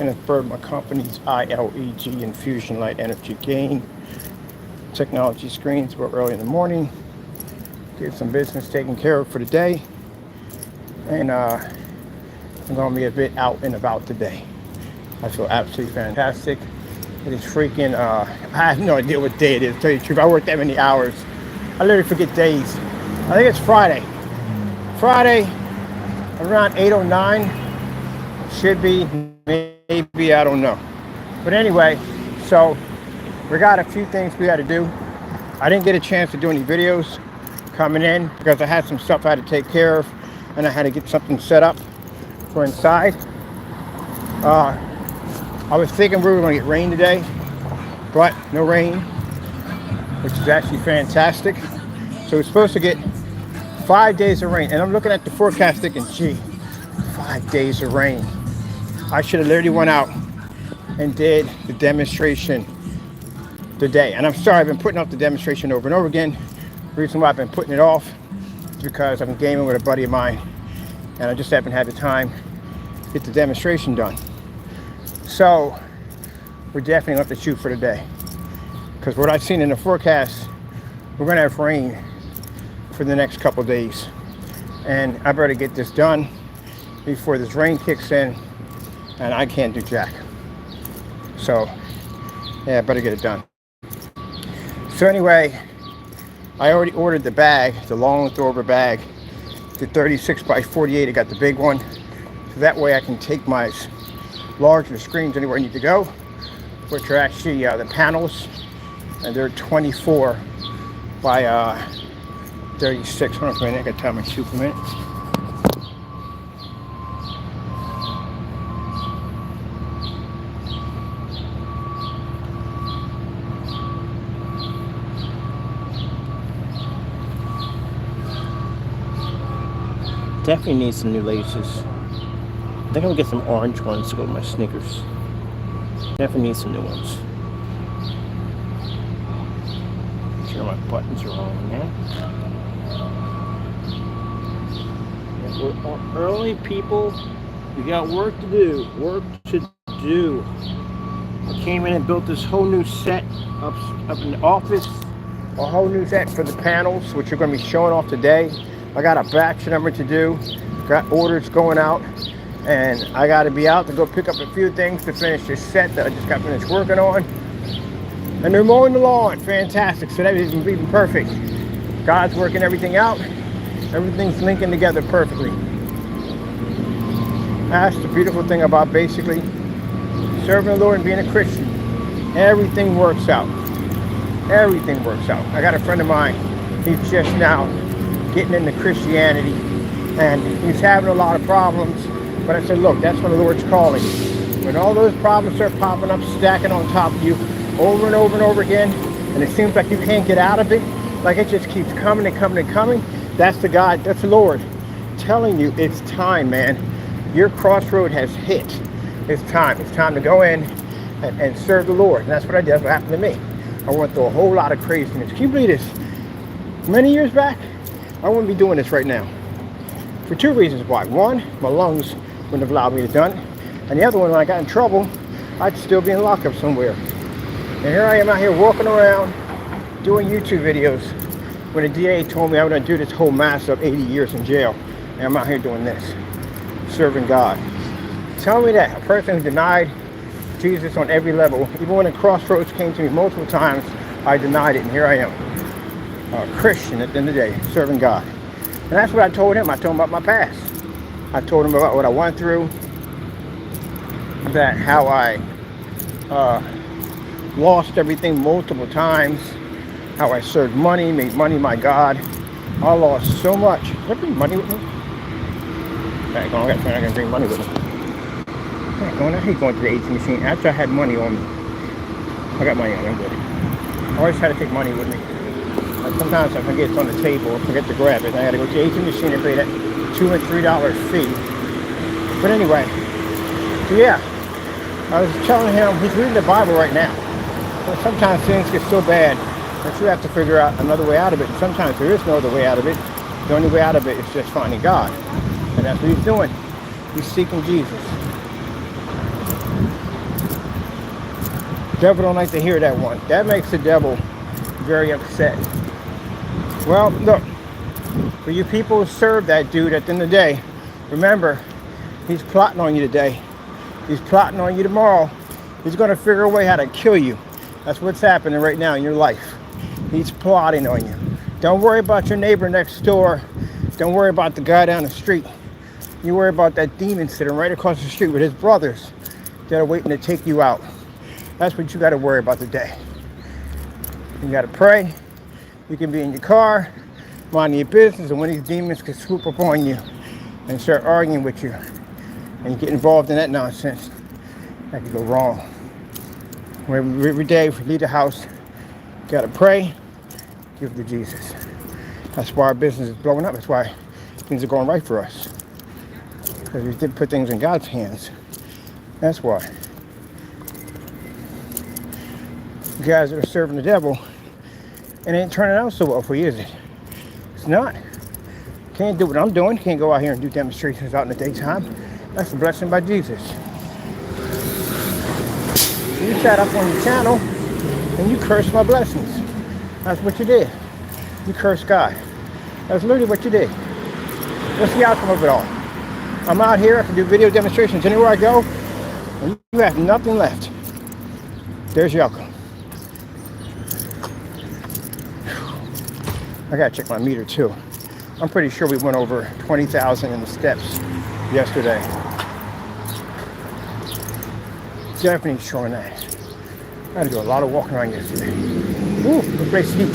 Kenneth Bird. My company's ILEG, Infusion Light Energy Gain Technology Screens. We're early in the morning. Get some business taken care of for the day. And I'm going to be a bit out and about today. I feel absolutely fantastic. It is freaking, I have no idea what day it is, to tell you the truth. I work that many hours. I literally forget days. I think it's Friday. Friday, around 8:09. Should be, maybe, I don't know. But anyway, so we got a few things we got to do. I didn't get a chance to do any videos coming in because I had some stuff I had to take care of and I had to get something set up for inside. I was thinking we were going to get rain today, but no rain, which is actually fantastic. So we're supposed to get 5 days of rain. And I'm looking at the forecast thinking, gee, 5 days of rain. I should have literally went out and did the demonstration today. And I'm sorry, I've been putting off the demonstration over and over again. The reason why I've been putting it off is because I've been gaming with a buddy of mine and I just haven't had the time to get the demonstration done. So we're definitely going to have to shoot for today. Because what I've seen in the forecast, we're going to have rain for the next couple days. And I better get this done before this rain kicks in and I can't do jack. So yeah, I better get it done. So anyway, I already ordered the bag, the long throwover bag, the 36 by 48. I got the big one. So that way I can take my larger screens anywhere I need to go, which are actually the panels, and they're 24 by 36. Hold on for a minute, I gotta tie my shoe for a minute. Definitely need some new laces. I think I'm gonna get some orange ones to go with my sneakers. Definitely need some new ones. Make sure my buttons are on there. Yeah, we're early, people. We got work to do. Work to do. I came in and built this whole new set up in the office. A whole new set for the panels, which are going to be showing off today. I got a batch number to do. Got orders going out. And I got to be out to go pick up a few things to finish this set that I just got finished working on. And they're mowing the lawn. Fantastic. So that is even perfect. God's working everything out. Everything's linking together perfectly. That's the beautiful thing about basically serving the Lord and being a Christian. Everything works out. Everything works out. I got a friend of mine. He's just now getting into Christianity. And he's having a lot of problems. But I said, look, that's when the Lord's calling. When all those problems start popping up, stacking on top of you over and over and over again, and it seems like you can't get out of it, like it just keeps coming and coming and coming, that's the God, that's the Lord telling you it's time, man. Your crossroad has hit. It's time. It's time to go in and serve the Lord. And that's what I did. That's what happened to me. I went through a whole lot of craziness. Can you believe this? Many years back, I wouldn't be doing this right now. For two reasons why. One, my lungs wouldn't have allowed me to done it. And the other one, when I got in trouble, I'd still be in lockup somewhere. And here I am out here walking around doing YouTube videos when the DA told me I was going to do this whole mass of 80 years in jail. And I'm out here doing this, serving God. Tell me that a person who denied Jesus on every level, even when the crossroads came to me multiple times, I denied it, and here I am, a Christian at the end of the day, serving God. And that's what I told him. I told him about my past. I told him about what I went through, that how I lost everything multiple times, how I served money, made money my God. I lost so much. Did I bring money with me? I gotta bring money with me. I hate going to the ATM machine after I had money on me. I got money on me, I'm good. I always had to take money with me. Like sometimes I forget it's on the table, I forget to grab it. I had to go to the ATM machine and pay that $2 and $3 fee. But anyway, so yeah, I was telling him, he's reading the Bible right now. But sometimes things get so bad that you have to figure out another way out of it. And sometimes there is no other way out of it. The only way out of it is just finding God. And that's what he's doing. He's seeking Jesus. Devil don't like to hear that one. That makes the devil very upset. Well, look, for you people who serve that dude at the end of the day, remember, he's plotting on you today. He's plotting on you tomorrow. He's going to figure a way how to kill you. That's what's happening right now in your life. He's plotting on you. Don't worry about your neighbor next door. Don't worry about the guy down the street. You worry about that demon sitting right across the street with his brothers that are waiting to take you out. That's what you got to worry about today. You got to pray. You can be in your car, minding your business, and when these demons can swoop up on you and start arguing with you, and you get involved in that nonsense, that could go wrong. Every day, if we leave the house, you got to pray, give it to Jesus. That's why our business is blowing up. That's why things are going right for us. Because we did put things in God's hands. That's why. You guys that are serving the devil, it ain't turning out so well for you, is it? It's not. Can't do what I'm doing. Can't go out here and do demonstrations out in the daytime. That's a blessing by Jesus. You sat up on your channel and you cursed my blessings. That's what you did. You cursed God. That's literally what you did. What's the outcome of it all? I'm out here, I can do video demonstrations anywhere I go, and you have nothing left. There's your outcome. I gotta check my meter too. I'm pretty sure we went over 20,000 in the steps yesterday. Definitely showing that. I had to do a lot of walking around yesterday. Ooh, the place heat.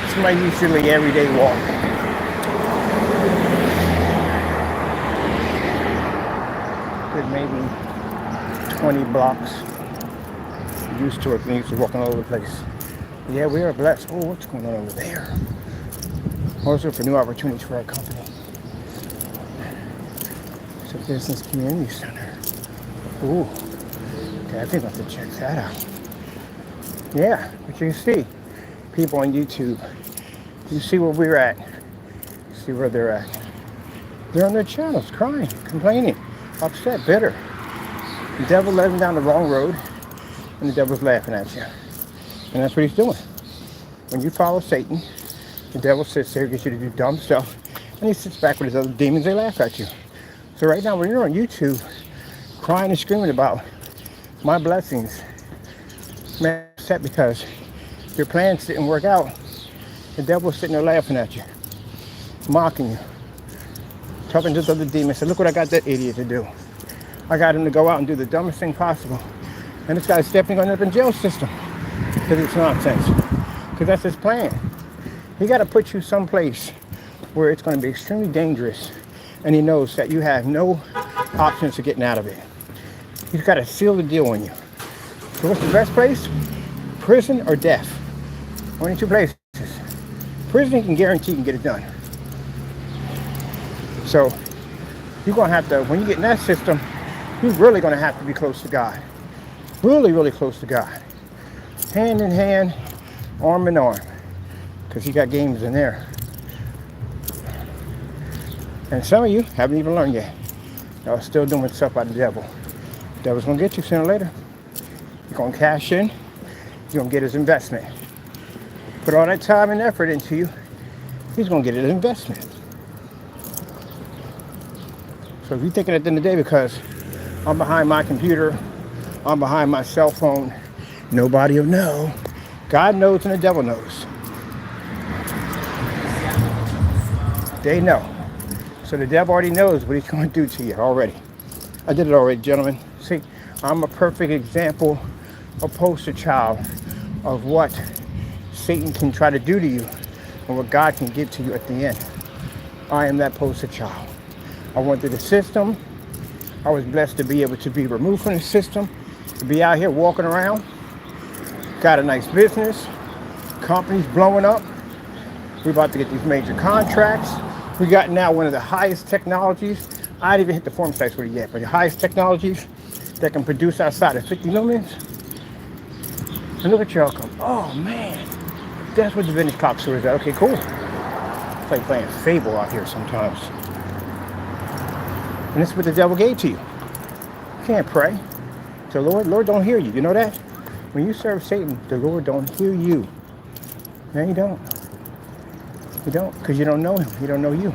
It's my usually everyday walk. Did maybe 20 blocks. Used to it, and used to walking all over the place. Yeah, we are blessed. Oh, what's going on over there? Also for new opportunities for our company. It's a business community center. Ooh. Okay, I think I'll have to check that out. Yeah, but you can see people on YouTube. You see where we're at. See where they're at. They're on their channels crying, complaining, upset, bitter. The devil led them down the wrong road, and the devil's laughing at you. And that's what he's doing. When you follow Satan, the devil sits there, gets you to do dumb stuff, and he sits back with his other demons, they laugh at you. So right now, when you're on YouTube, crying and screaming about my blessings, man, I'm upset because your plans didn't work out. The devil's sitting there laughing at you, mocking you, talking to the other demons, saying, look what I got that idiot to do. I got him to go out and do the dumbest thing possible. And this guy's stepping on up in jail system. Because it's nonsense. Because that's his plan. He got to put you someplace where it's going to be extremely dangerous, and he knows that you have no options to getting out of it. He's got to seal the deal on you. So what's the best place? Prison or death. Only two places. Prison, you can guarantee you can get it done. So you're going to have to, when you get in that system, you're really going to have to be close to God. Really, really close to God. Hand in hand, arm in arm, because he got games in there. And some of you haven't even learned yet. Y'all still doing stuff by the devil. The devil's gonna get you sooner or later. You're gonna cash in, you're gonna get his investment. Put all that time and effort into you, he's gonna get his investment. So if you're thinking at the end of the day, because I'm behind my computer, I'm behind my cell phone, nobody will know. God knows and the devil knows. They know. So the devil already knows what he's going to do to you already. I did it already, gentlemen. See, I'm a perfect example, a poster child of what Satan can try to do to you and what God can give to you at the end. I am that poster child. I went through the system. I was blessed to be able to be removed from the system, to be out here walking around. Got a nice business, companies blowing up. We're about to get these major contracts. We got now one of the highest technologies. I didn't even hit the form sites with it yet, but the highest technologies that can produce outside of 50 lumens. And look at y'all come. Oh man, that's what the vintage clock store is at. Okay, cool. It's like playing Fable out here sometimes. And this is what the devil gave to you. You can't pray to the Lord. Lord don't hear you. You know that? When you serve Satan, the Lord don't hear you. No, you don't. You don't, because you don't know him. He don't know you.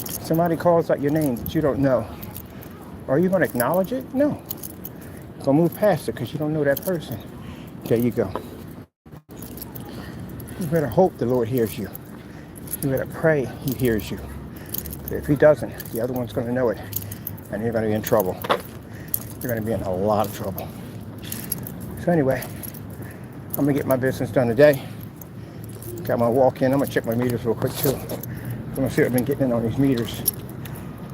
Somebody calls out your name that you don't know. Are you going to acknowledge it? No. Go move past it because you don't know that person. There you go. You better hope the Lord hears you. You better pray he hears you. But if he doesn't, the other one's going to know it. And you're going to be in trouble. You're going to be in a lot of trouble. So anyway, I'm going to get my business done today. Got my walk in. I'm going to check my meters real quick too. I'm going to see what I've been getting in on these meters.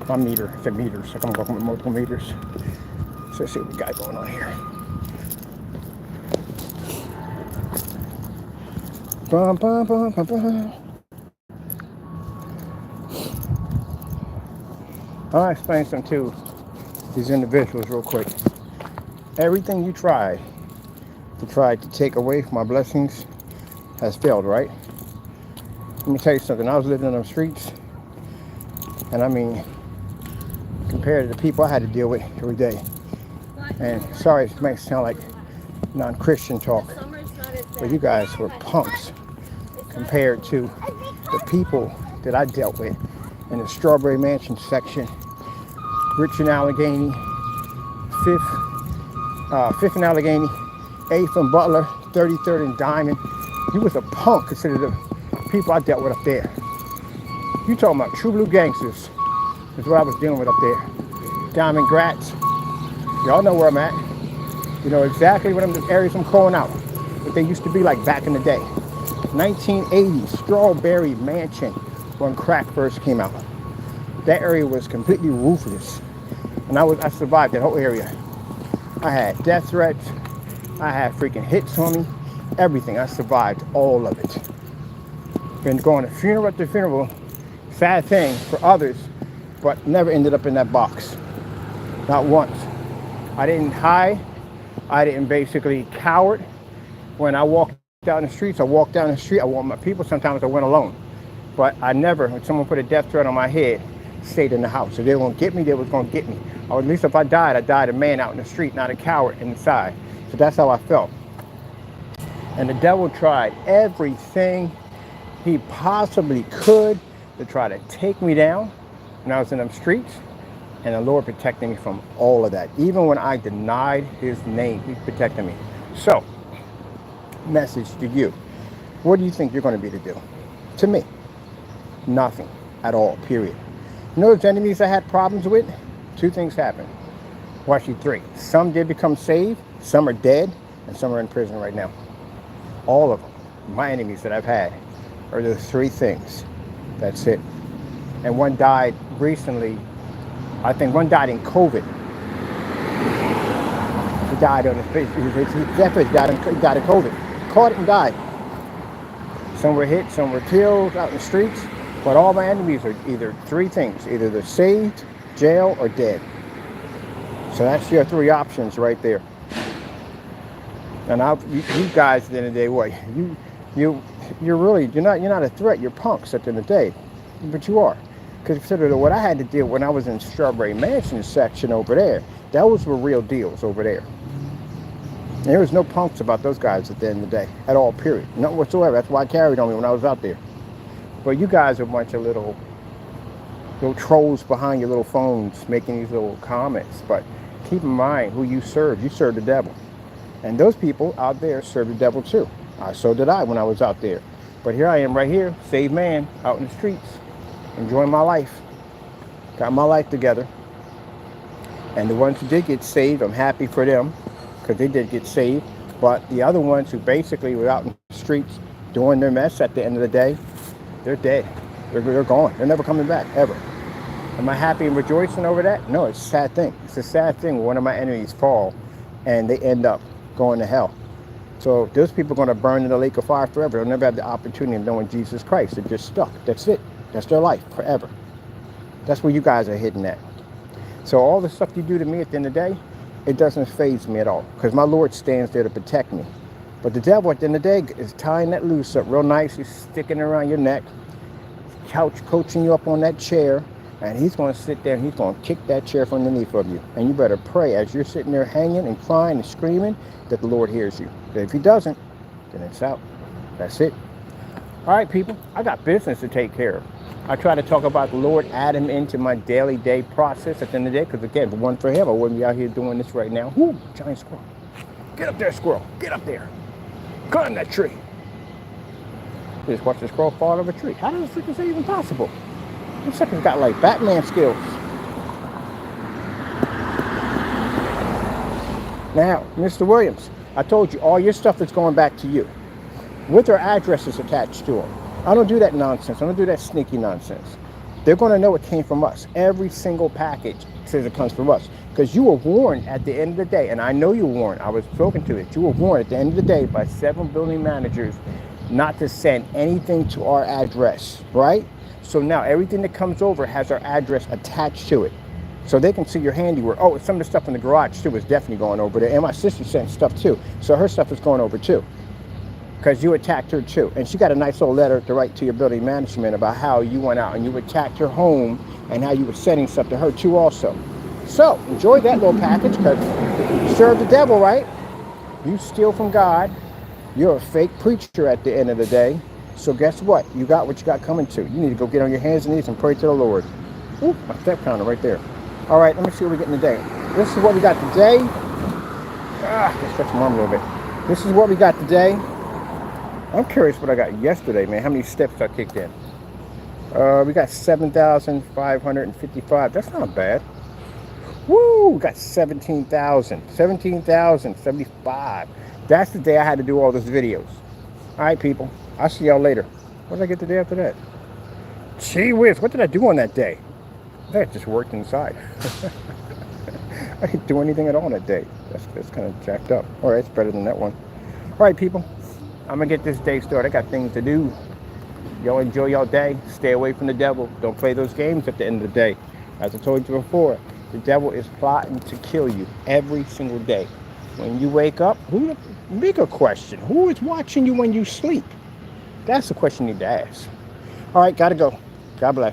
My meter, I said meters. I'm going to walk with multiple meters. So let's see what we got going on here. Bum, bum, bum, bum, bum. I'll explain something to these individuals real quick. Everything you tried to take away from my blessings has failed, right? Let me tell you something. I was living in them streets, and I mean, compared to the people I had to deal with every day. And sorry, it might sound like non-Christian talk, but you guys were punks compared to the people that I dealt with in the Strawberry Mansion section, Rich and Allegheny, 5th and Allegheny, 8th and Butler, 33rd and Diamond. You was a punk considered the people I dealt with up there. You talking about true blue gangsters is what I was dealing with up there. Diamond Grats. Y'all know where I'm at. You know exactly what areas I'm calling out. What they used to be like back in the day. 1980 Strawberry Mansion when crack first came out. That area was completely roofless. And I survived that whole area. I had death threats. I had freaking hits on me. Everything. I survived all of it. Been going to funeral after funeral. Sad thing for others, but never ended up in that box. Not once. I didn't hide. I didn't basically coward. When I walked down the streets, I walked down the street. I walked my people. Sometimes I went alone. But I never, when someone put a death threat on my head, stayed in the house. If they were going to get me, they was going to get me. Or at least if I died a man out in the street, not a coward inside. So that's how I felt. And the devil tried everything he possibly could to try to take me down when I was in them streets. And the Lord protected me from all of that. Even when I denied his name, he protected me. So, message to you. What do you think you're going to be to do? To me, nothing at all, period. You know those enemies I had problems with? Two things happened. Well, actually three. Some did become saved, some are dead, and some are in prison right now. All of them, my enemies that I've had, are those three things. That's it. And one died recently. I think one died in COVID. He died on his face. He definitely died of COVID. Caught it and died. Some were hit, some were killed out in the streets. But all my enemies are either three things. Either they're saved, jail, or dead. So that's your three options right there. And you guys at the end of the day, what? You're not a threat. You're punks at the end of the day. But you are. Because consider what I had to deal when I was in Strawberry Mansion section over there. Those were real deals over there. And there was no punks about those guys at the end of the day. At all, period. None whatsoever. That's why I carried on me when I was out there. But you guys are a bunch of little trolls behind your little phones making these little comments. But keep in mind who you serve. You serve the devil. And those people out there serve the devil too. So did I when I was out there. But here I am right here, saved man, out in the streets, enjoying my life. Got my life together. And the ones who did get saved, I'm happy for them, because they did get saved. But the other ones who basically were out in the streets doing their mess at the end of the day, they're dead. They're gone. They're never coming back, ever. Am I happy and rejoicing over that? No, it's a sad thing. It's a sad thing when one of my enemies fall and they end up going to hell. So those people are going to burn in the lake of fire forever. They'll never have the opportunity of knowing Jesus Christ. They're just stuck. That's it. That's their life forever. That's where you guys are hitting at. So all the stuff you do to me at the end of the day, it doesn't faze me at all. Because my Lord stands there to protect me. But the devil at the end of the day is tying that loose up real nice. He's sticking it around your neck, couch coaching you up on that chair, and he's going to sit there and he's going to kick that chair from underneath of you. And you better pray as you're sitting there hanging and crying and screaming that the Lord hears you. But if he doesn't, then it's out. That's it. All right, people, I got business to take care of. I try to talk about the Lord, add him into my daily day process at the end of the day, because again, if it wasn't for him, I wouldn't be out here doing this right now. Whoo, giant squirrel. Get up there, squirrel. Get up there. Climb that tree. Just watch the squirrel fall out of a tree. How does this freaking even possible? This sucker's got like Batman skills. Now, Mr. Williams, I told you all your stuff is going back to you with their addresses attached to them. I don't do that nonsense. I don't do that sneaky nonsense. They're going to know it came from us. Every single package says it comes from us. Because you were warned at the end of the day, and I know you were warned. I was spoken to it. You were warned at the end of the day by 7 building managers not to send anything to our address, right? So now everything that comes over has our address attached to it. So they can see your handiwork. Oh, some of the stuff in the garage too is definitely going over there. And my sister sent stuff too. So her stuff is going over too. Because you attacked her too. And she got a nice little letter to write to your building management about how you went out and you attacked her home and how you were sending stuff to her too also. So enjoy that little package, because you serve the devil, right? You steal from God. You're a fake preacher at the end of the day. So guess what? You got what you got coming to. You need to go get on your hands and knees and pray to the Lord. Ooh, my step counter right there. All right, let me see what we get today. This is what we got today. Let's stretch my arm a little bit. This is what we got today. I'm curious what I got yesterday, man. How many steps I kicked in? We got 7,555. That's not bad. Woo! We got 17,075. That's the day I had to do all those videos. All right, people. I'll see y'all later. What did I get the day after that? Gee whiz, what did I do on that day? I think I just worked inside. I didn't do anything at all that day. That's kind of jacked up. All right, it's better than that one. All right, people. I'm going to get this day started. I got things to do. Y'all enjoy y'all day. Stay away from the devil. Don't play those games at the end of the day. As I told you before, the devil is plotting to kill you every single day. When you wake up, bigger question, who is watching you when you sleep? That's the question you need to ask. All right, got to go. God bless.